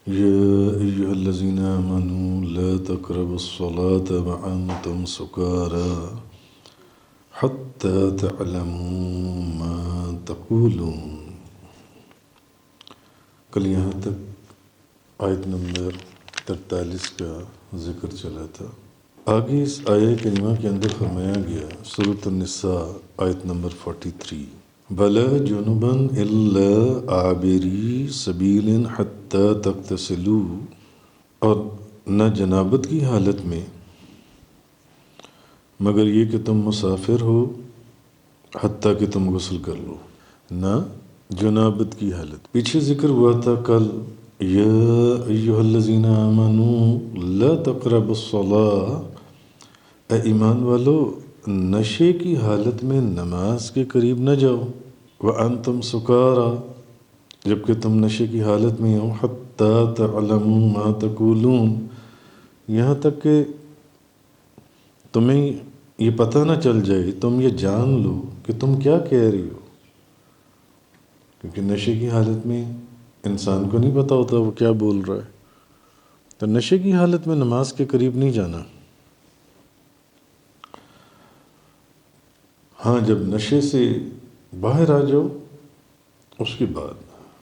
يا أيها الذين آمنوا لا تقربوا الصلاة وأنتم سكارى حتى تعلموا ما تقولون. کل یہاں تک آیت نمبر 43 کا ذکر چلا تھا. آگے اس آیہ کریمہ کے اندر فرمایا گیا سورۃ النساء آیت نمبر 43 بلا جنبا الا عابری سبیل حتی تغتسلوا، اور نہ جنابت کی حالت میں مگر یہ کہ تم مسافر ہو حتیٰ کہ تم غسل کر لو. نہ جنابت کی حالت. پیچھے ذکر ہوا تھا کل یا ایہا الذین آمنوا لا تقربوا الصلاة، اے ایمان والو نشے کی حالت میں نماز کے قریب نہ جاؤ. وانتم سکارا، جبکہ تم نشے کی حالت میں ہو. حتیٰ تعلموا ما تقولون، یہاں تک کہ تمہیں یہ پتہ نہ چل جائے، تم یہ جان لو کہ تم کیا کہہ رہی ہو. کیونکہ نشے کی حالت میں انسان کو نہیں پتہ ہوتا وہ کیا بول رہا ہے. تو نشے کی حالت میں نماز کے قریب نہیں جانا. ہاں جب نشے سے باہر آ جاؤ اس کے بعد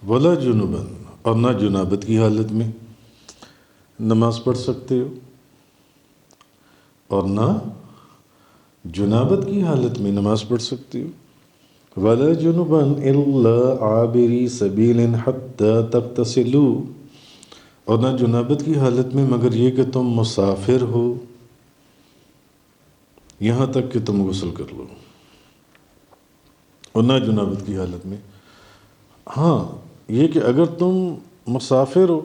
ولا جنباً، اور نہ جنابت کی حالت میں نماز پڑھ سکتے ہو، اور نہ جنابت کی حالت میں نماز پڑھ سکتے ہو. ولا جنباً الا عابری سبیل حتی تغتسلوا، اور نہ جنابت کی حالت میں مگر یہ کہ تم مسافر ہو یہاں تک کہ تم غسل کر لو. اور نہ جنابت کی حالت میں، ہاں یہ کہ اگر تم مسافر ہو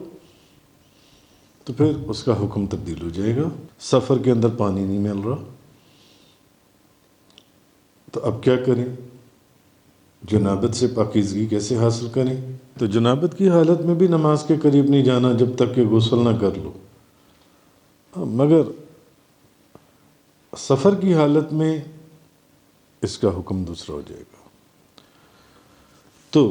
تو پھر اس کا حکم تبدیل ہو جائے گا. سفر کے اندر پانی نہیں مل رہا تو اب کیا کریں؟ جنابت سے پاکیزگی کیسے حاصل کریں؟ تو جنابت کی حالت میں بھی نماز کے قریب نہیں جانا جب تک کہ غسل نہ کر لو. مگر سفر کی حالت میں اس کا حکم دوسرا ہو جائے گا. تو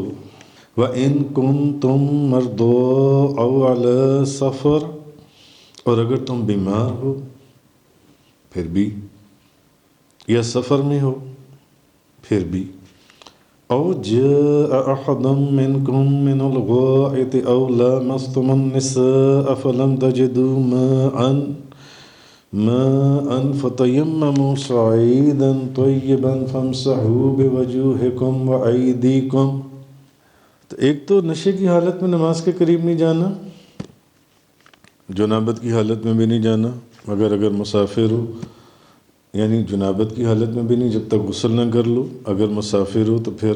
وَإِن كُنتُم مَّرْضَىٰ أَوْ عَلَىٰ سَفَرٍ، اور اگر تم بیمار ہو پھر بھی، یا سفر میں ہو پھر بھی. أَوْ جَاءَ أَحَدٌ مِّنكُم مِّنَ الْغَائِطِ أَوْ لَامَسْتُمُ النِّسَاءَ فَلَمْ تَجِدُوا مَاءً فَتَيَمَّمُوا صَعِيدًا طَيِّبًا فَامْسَحُوا بِوُجُوهِكُمْ وَأَيْدِيكُمْ. تو ایک تو نشے کی حالت میں نماز کے قریب نہیں جانا، جنابت کی حالت میں بھی نہیں جانا مگر اگر مسافر ہو، یعنی جنابت کی حالت میں بھی نہیں جب تک غسل نہ کر لو اگر مسافر ہو تو پھر.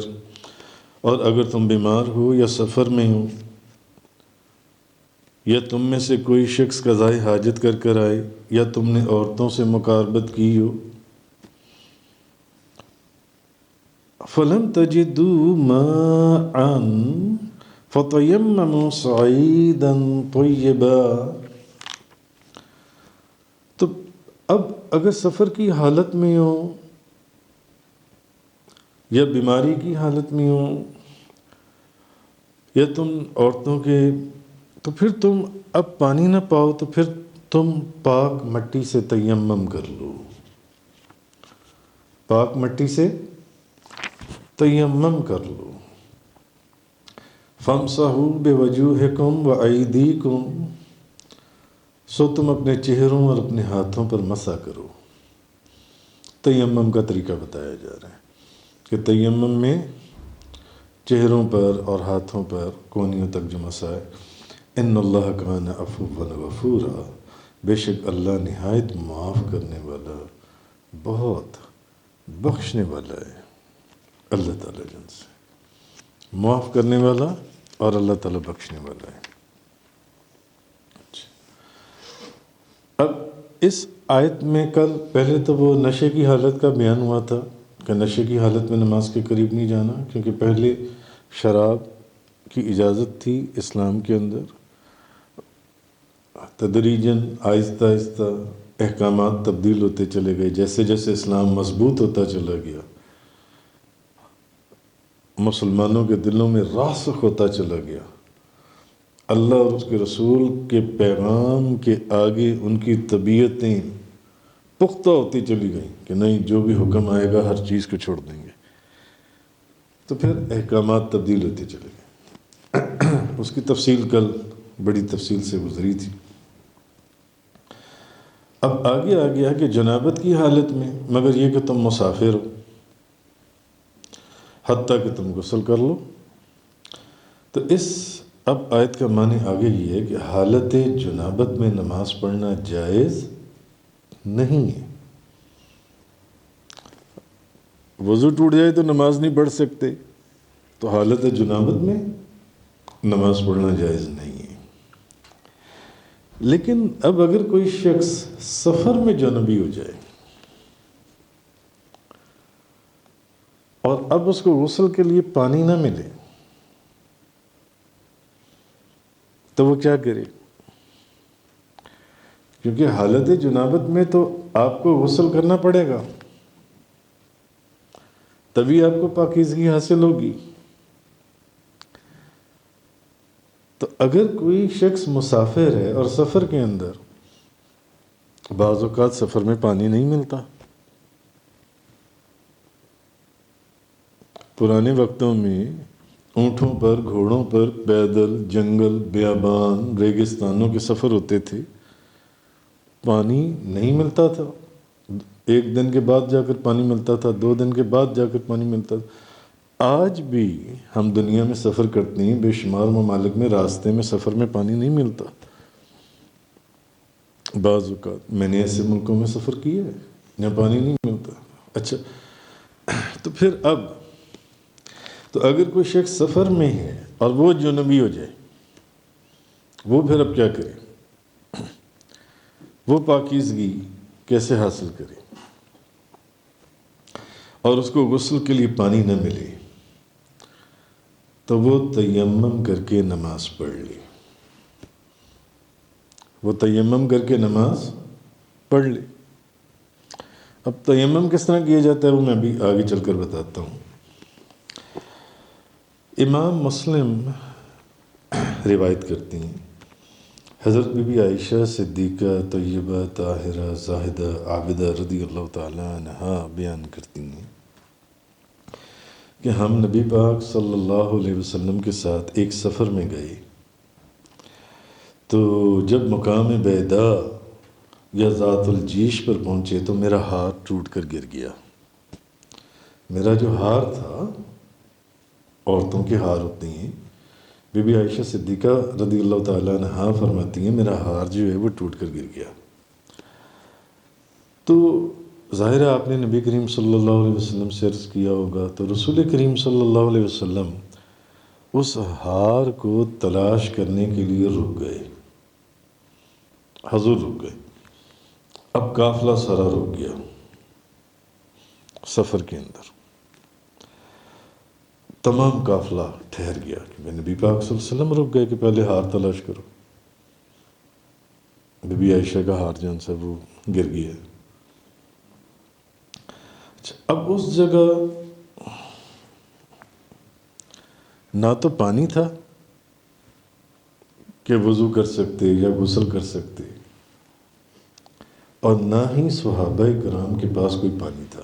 اور اگر تم بیمار ہو یا سفر میں ہو، یا تم میں سے کوئی شخص قضائے حاجت کر کر آئے، یا تم نے عورتوں سے مقاربت کی ہو، فَلَمْ تَجِدُوا مَاءً فَتَيَمَّمُوا صَعِيدًا طَيِّبًا. تو اب اگر سفر کی حالت میں ہو یا بیماری کی حالت میں ہو یا تم عورتوں کے، تو پھر تم اب پانی نہ پاؤ تو پھر تم پاک مٹی سے تیمم کر لو. پاک مٹی سے تیمم کر لو. فَامْسَحُوا بِوُجُوهِكُمْ وَأَيْدِيكُمْ، سو تم اپنے چہروں اور اپنے ہاتھوں پر مسح کرو. تیمم کا طریقہ بتایا جا رہا ہے کہ تیمم میں چہروں پر اور ہاتھوں پر کونیوں تک جو مسح ہے. ان اللہ کان عفوا غفورا، بے شک اللہ نہایت معاف کرنے والا، بہت بخشنے والا ہے. اللہ تعالیٰ جن سے معاف کرنے والا اور اللہ تعالیٰ بخشنے والا ہے. اب اس آیت میں کل پہلے تو وہ نشے کی حالت کا بیان ہوا تھا کہ نشے کی حالت میں نماز کے قریب نہیں جانا، کیونکہ پہلے شراب کی اجازت تھی اسلام کے اندر. تدریجاً آہستہ آہستہ احکامات تبدیل ہوتے چلے گئے جیسے جیسے اسلام مضبوط ہوتا چلا گیا، مسلمانوں کے دلوں میں راسخ ہوتا چلا گیا. اللہ اور اس کے رسول کے پیغام کے آگے ان کی طبیعتیں پختہ ہوتی چلی گئیں کہ نہیں، جو بھی حکم آئے گا ہر چیز کو چھوڑ دیں گے، تو پھر احکامات تبدیل ہوتے چلے گئے۔ اس کی تفصیل کل بڑی تفصیل سے گزری تھی۔ اب آگے آ گیا کہ جنابت کی حالت میں مگر یہ کہ تم مسافر ہو، حتیٰ کہ تم غسل کر لو، تو اس اب آیت کا معنی آگے یہ ہے کہ حالت جنابت میں نماز پڑھنا جائز نہیں ہے۔ وضو ٹوٹ جائے تو نماز نہیں پڑھ سکتے، تو حالت جنابت میں نماز پڑھنا جائز نہیں ہے۔ لیکن اب اگر کوئی شخص سفر میں جنبی ہو جائے اور اب اس کو غسل کے لیے پانی نہ ملے تو وہ کیا کرے؟ کیونکہ حالت جنابت میں تو آپ کو غسل کرنا پڑے گا، تبھی آپ کو پاکیزگی حاصل ہوگی۔ تو اگر کوئی شخص مسافر ہے اور سفر کے اندر بعض اوقات سفر میں پانی نہیں ملتا، پرانے وقتوں میں اونٹوں پر، گھوڑوں پر، پیدل، جنگل، بیابان، ریگستانوں کے سفر ہوتے تھے، پانی نہیں ملتا تھا، ایک دن کے بعد جا کر پانی ملتا تھا، 2 دن کے بعد جا کر پانی ملتا تھا۔ آج بھی ہم دنیا میں سفر کرتے ہیں، بے شمار ممالک میں راستے میں سفر میں پانی نہیں ملتا۔ بعض اوقات میں نے ایسے ملکوں میں سفر کیا ہے جہاں پانی نہیں ملتا۔ اچھا، تو پھر تو اگر کوئی شخص سفر میں ہے اور وہ جنبی ہو جائے، وہ پھر اب کیا کرے؟ وہ پاکیزگی کیسے حاصل کرے؟ اور اس کو غسل کے لیے پانی نہ ملے تو وہ تیمم کر کے نماز پڑھ لے۔ وہ تیمم کر کے نماز پڑھ لے۔ اب تیمم کس طرح کیا جاتا ہے وہ میں بھی آگے چل کر بتاتا ہوں۔ امام مسلم روایت کرتے ہیں، حضرت بی بی عائشہ صدیقہ طیبہ طاہرہ زاہدہ عابدہ رضی اللہ تعالیٰ عنہا بیان کرتی ہیں کہ ہم نبی پاک صلی اللہ علیہ وسلم کے ساتھ ایک سفر میں گئے، تو جب مقام بیدا یا ذات الجیش پر پہنچے تو میرا ہاتھ ٹوٹ کر گر گیا۔ میرا جو ہار تھا، عورتوں کے ہار ہوتے ہیں، بی بی عائشہ صدیقہ رضی اللہ تعالیٰ عنہا فرماتی ہیں میرا ہار جو ہے وہ ٹوٹ کر گر گیا۔ تو ظاہر ہے آپ نے نبی کریم صلی اللہ علیہ وسلم سے عرض کیا ہوگا، تو رسول کریم صلی اللہ علیہ وسلم اس ہار کو تلاش کرنے کے لیے رک گئے، حضور رک گئے۔ اب قافلہ سارا رک گیا سفر کے اندر، تمام قافلہ ٹھہر گیا کہ میں نبی پاک صلی اللہ علیہ وسلم رک گئے کہ پہلے ہار تلاش کرو۔ بی بی عائشہ کا ہار جان سا وہ گر گیا۔ اب اس جگہ نہ تو پانی تھا کہ وضو کر سکتے یا غسل کر سکتے، اور نہ ہی صحابہ کرام کے پاس کوئی پانی تھا۔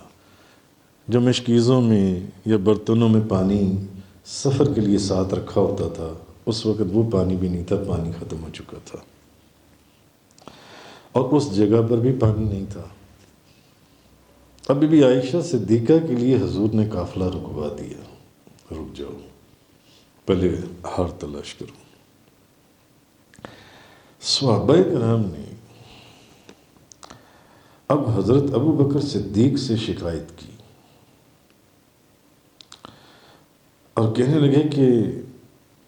جو مشکیزوں میں یا برتنوں میں پانی سفر کے لیے ساتھ رکھا ہوتا تھا، اس وقت وہ پانی بھی نہیں تھا، پانی ختم ہو چکا تھا، اور اس جگہ پر بھی پانی نہیں تھا۔ اب بی بی عائشہ صدیقہ کے لیے حضور نے قافلہ رکوا دیا، رک جاؤ پہلے ہار تلاش کرو۔ صحابہ کرام نے اب حضرت ابو بکر صدیق سے شکایت کی اور کہنے لگے کہ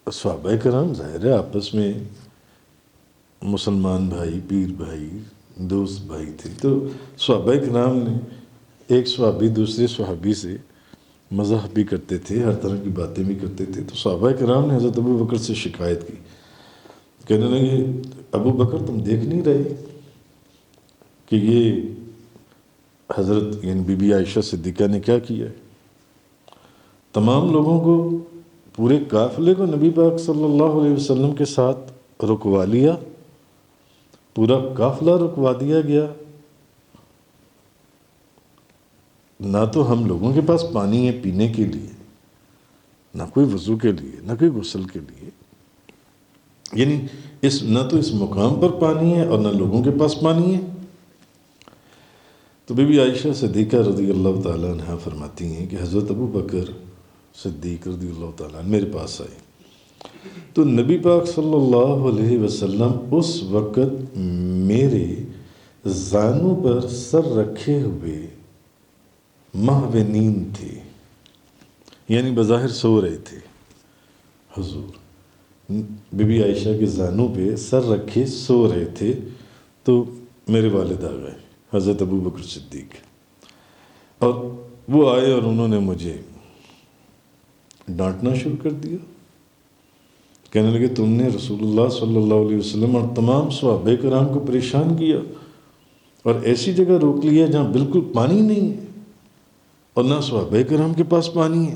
صحابہ کرام ظاہر ہے آپس میں مسلمان بھائی، پیر بھائی، دوست بھائی تھے، تو صحابہ کرام نے ایک صحابی دوسرے صحابی سے مزاح بھی کرتے تھے، ہر طرح کی باتیں بھی کرتے تھے، تو صحابہ کرام نے حضرت ابو بکر سے شکایت کی، کہنے لگے ابو بکر تم دیکھ نہیں رہے کہ یہ حضرت یعنی بی بی عائشہ صدیقہ نے کیا کیا ہے؟ تمام لوگوں کو پورے قافلے کو نبی پاک صلی اللہ علیہ وسلم کے ساتھ رکوا لیا، پورا قافلہ رکوا دیا گیا۔ نہ تو ہم لوگوں کے پاس پانی ہے پینے کے لیے، نہ کوئی وضو کے لیے، نہ کوئی غسل کے لیے، یعنی نہ تو اس مقام پر پانی ہے اور نہ لوگوں کے پاس پانی ہے۔ تو بی بی عائشہ صدیقہ رضی اللہ تعالیٰ عنہ فرماتی ہیں کہ حضرت ابو بکر صدیق رضی اللہ تعالیٰ عنہ میرے پاس آئے تو نبی پاک صلی اللہ علیہ وسلم اس وقت میرے زانوں پر سر رکھے ہوئے محو نیند تھے، یعنی بظاہر سو رہے تھے۔ حضور بی بی عائشہ کے زانوں پہ سر رکھے سو رہے تھے، تو میرے والد آ گئے، حضرت ابو بکر صدیق، اور وہ آئے اور انہوں نے مجھے ڈانٹنا شروع کر دیا، کہنے لگے تم نے رسول اللہ صلی اللہ علیہ وسلم اور تمام صحابہ کرام کو پریشان کیا اور ایسی جگہ روک لیا جہاں بالکل پانی نہیں ہے اور نہ صحابہ کرام کے پاس پانی ہے۔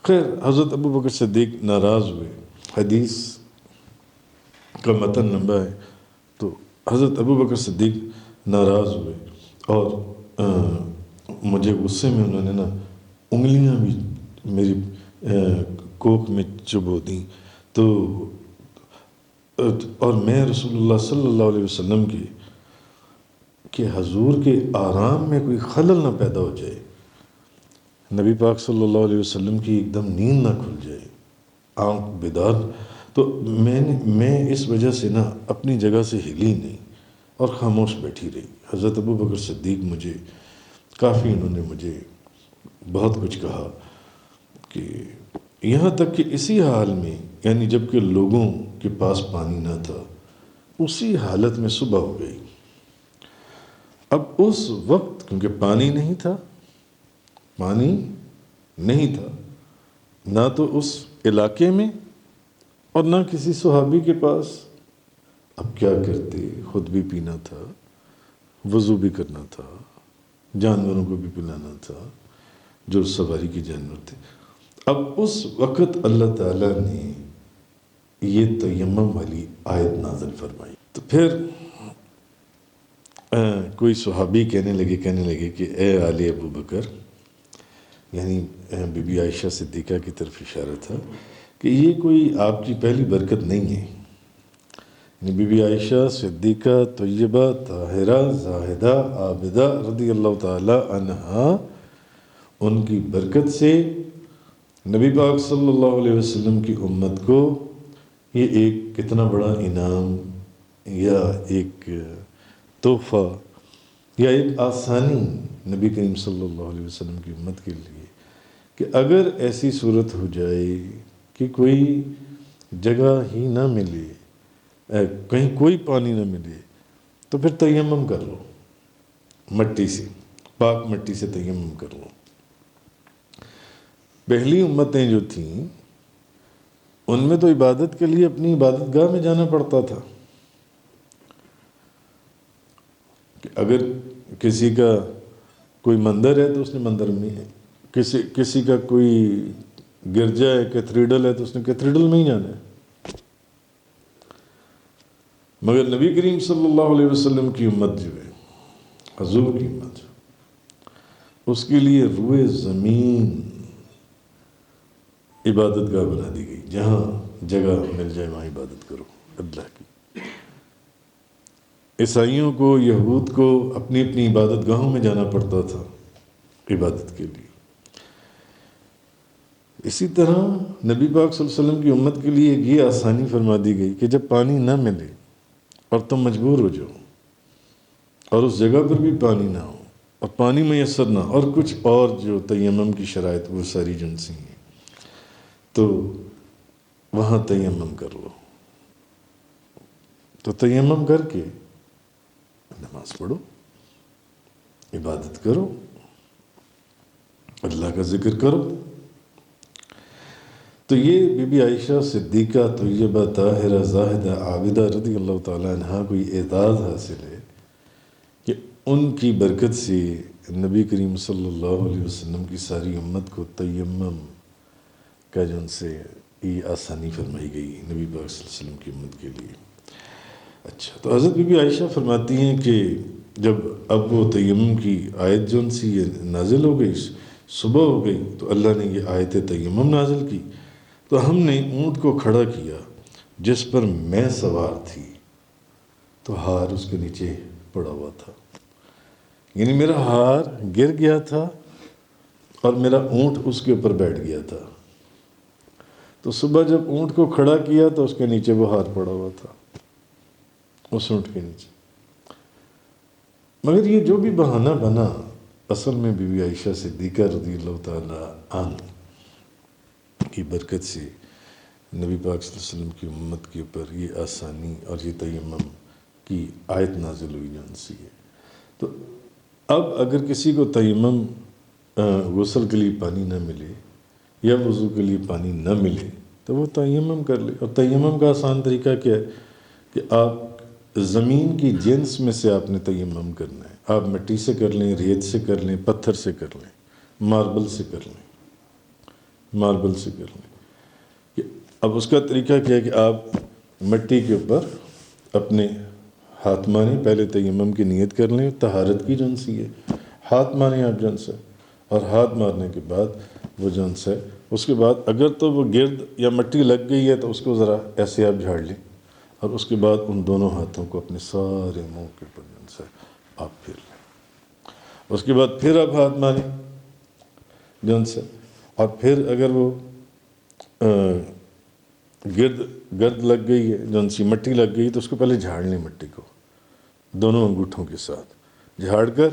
خیر حضرت ابو بکر صدیق ناراض ہوئے، حدیث کا متن لمبا ہے، تو حضرت ابو بکر صدیق ناراض ہوئے اور مجھے غصے میں انہوں نے نا انگلیاں بھی میری کوکھ میں چبو دیں، تو اور میں رسول اللہ صلی اللہ علیہ وسلم کہ حضور کے آرام میں کوئی خلل نہ پیدا ہو جائے، نبی پاک صلی اللہ علیہ وسلم کی ایک دم نیند نہ کھل جائے، آنکھ بیدار، تو میں اس وجہ سے نا اپنی جگہ سے ہلی نہیں اور خاموش بیٹھی رہی۔ حضرت ابو بکر صدیق مجھے کافی انہوں نے مجھے بہت کچھ کہا، کہ یہاں تک کہ اسی حال میں، یعنی جب کہ لوگوں کے پاس پانی نہ تھا، اسی حالت میں صبح ہو گئی۔ اب اس وقت کیونکہ پانی نہیں تھا، نہ تو اس علاقے میں اور نہ کسی صحابی کے پاس، اب کیا کرتے؟ خود بھی پینا تھا، وضو بھی کرنا تھا، جانوروں کو بھی پلانا تھا جو سواری کی جانور تھے۔ اب اس وقت اللہ تعالیٰ نے یہ تیمم والی آیت نازل فرمائی، تو پھر کوئی صحابی کہنے لگے کہ اے آل ابو بکر، یعنی بی بی عائشہ صدیقہ کی طرف اشارہ تھا کہ یہ کوئی آپ کی پہلی برکت نہیں ہے، یعنی بی بی عائشہ صدیقہ طیبہ طاہرہ زاہدہ عابدہ رضی اللہ تعالی عنہا، ان کی برکت سے نبی پاک صلی اللہ علیہ وسلم کی امت کو یہ ایک کتنا بڑا انعام یا ایک تحفہ یا ایک آسانی نبی کریم صلی اللہ علیہ وسلم کی امت کے لیے، کہ اگر ایسی صورت ہو جائے کہ کوئی جگہ ہی نہ ملے، کہیں کوئی پانی نہ ملے، تو پھر تیمم کر لو، مٹی سے، پاک مٹی سے تیمم کر لو۔ پہلی امتیں جو تھیں ان میں تو عبادت کے لیے اپنی عبادت گاہ میں جانا پڑتا تھا، کہ اگر کسی کا کوئی مندر ہے تو اس نے مندر میں، کسی کا کوئی گرجا ہے، کیتھیڈرل ہے، تو اس نے کیتھیڈرل میں ہی جانا ہے۔ مگر نبی کریم صلی اللہ علیہ وسلم کی امت جو ہے، حضور کی امت، اس کے لیے روئے زمین عبادت گاہ بنا دی گئی، جہاں جگہ مل جائے وہاں عبادت کرو اللہ کی۔ عیسائیوں کو، یہود کو اپنی اپنی عبادت گاہوں میں جانا پڑتا تھا عبادت کے لیے۔ اسی طرح نبی پاک صلی اللہ علیہ وسلم کی امت کے لیے یہ آسانی فرما دی گئی کہ جب پانی نہ ملے اور تم مجبور ہو جاؤ اور اس جگہ پر بھی پانی نہ ہو اور پانی میسر نہ، اور کچھ اور جو تیمم کی شرائط وہ ساری جنسی ہیں، تو وہاں تیمم کر لو۔ تو تیمم کر کے نماز پڑھو، عبادت کرو، اللہ کا ذکر کرو۔ تو یہ بی بی عائشہ صدیقہ طیبہ طاہرہ زاہدہ عابدہ رضی اللہ تعالیٰ عنہ کو یہ اعزاز حاصل ہے کہ ان کی برکت سے نبی کریم صلی اللہ علیہ وسلم کی ساری امت کو تیمم کا جو ان سے یہ آسانی فرمائی گئی نبی پاک صلی اللہ علیہ وسلم کی امت کے لیے۔ اچھا، تو حضرت بی بی عائشہ فرماتی ہیں کہ جب اب وہ تیمم کی آیت جو ان سے یہ نازل ہو گئی، صبح ہو گئی، تو اللہ نے یہ آیت تیمم نازل کی، تو ہم نے اونٹ کو کھڑا کیا جس پر میں سوار تھی، تو ہار اس کے نیچے پڑا ہوا تھا، یعنی میرا ہار گر گیا تھا اور میرا اونٹ اس کے اوپر بیٹھ گیا تھا۔ تو صبح جب اونٹ کو کھڑا کیا تو اس کے نیچے وہ ہار پڑا ہوا تھا، اس اونٹ کے نیچے۔ مگر یہ جو بھی بہانہ بنا، اصل میں بی بی عائشہ صدیقہ رضی اللہ تعالی عنہ کی برکت سے نبی پاک صلی اللہ علیہ وسلم کی امت کے اوپر یہ آسانی اور یہ تیمم کی آیت نازل ہوئی جو ان سے ہے۔ تو اب اگر کسی کو تیمم غسل کے لیے پانی نہ ملے یا وضو کے لیے پانی نہ ملے تو وہ تیمم کر لے۔ اور تیمم کا آسان طریقہ کیا ہے کہ آپ زمین کی جنس میں سے آپ نے تیمم کرنا ہے۔ آپ مٹی سے کر لیں، ریت سے کر لیں، پتھر سے کر لیں، ماربل سے کر لیں، ماربل سے کر لیں۔ اب اس کا طریقہ کیا ہے کہ آپ مٹی کے اوپر اپنے ہاتھ ماریں، پہلے تیمم کی نیت کر لیں، طہارت کی جن سی ہے، ہاتھ ماریں آپ جن سے، اور ہاتھ مارنے کے بعد وہ جن سے، اس کے بعد اگر تو وہ گرد یا مٹی لگ گئی ہے تو اس کو ذرا ایسے آپ جھاڑ لیں، اور اس کے بعد ان دونوں ہاتھوں کو اپنے سارے منہ کے اوپر جن سے آپ پھیر لیں۔ اس کے بعد پھر آپ ہاتھ ماریں جن سے، اور پھر اگر وہ گرد لگ گئی ہے، جن سی مٹی لگ گئی تو اس کو پہلے جھاڑ لیں، مٹی کو دونوں انگوٹھوں کے ساتھ جھاڑ کر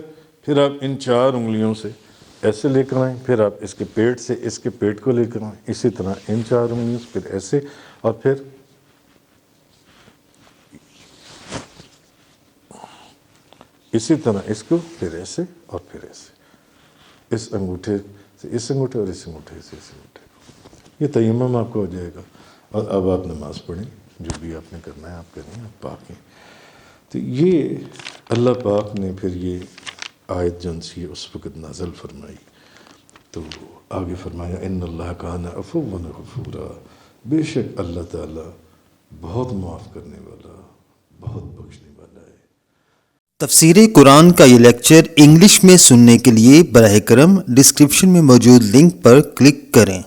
پھر آپ ان 4 انگلیوں سے ایسے لے کر آئیں، پھر آپ اس کے پیٹ سے اس کے پیٹ کو لے کر آئیں، اسی طرح ان 4 انگلیوں سے پھر ایسے، اور پھر اسی طرح اس کو پھر ایسے اور پھر ایسے، اس انگوٹھے سے اس انگوٹھے اور اس انگوٹھے سے اس انگوٹھے کو، یہ تیمم آپ کو ہو جائے گا۔ اور اب آپ نماز پڑھیں، جو بھی آپ نے کرنا ہے آپ کریں، آپ پاک ہیں۔ تو یہ اللہ پاک نے پھر یہ آیت جن سی اس وقت نازل فرمائی، تو آگے فرمایا ان اللہ کان عفوا غفورا، بے شک اللہ تعالیٰ بہت معاف کرنے والا، بہت بخشنے والا ہے۔ تفسیر قرآن کا یہ لیکچر انگلش میں سننے کے لیے براہ کرم ڈسکرپشن میں موجود لنک پر کلک کریں۔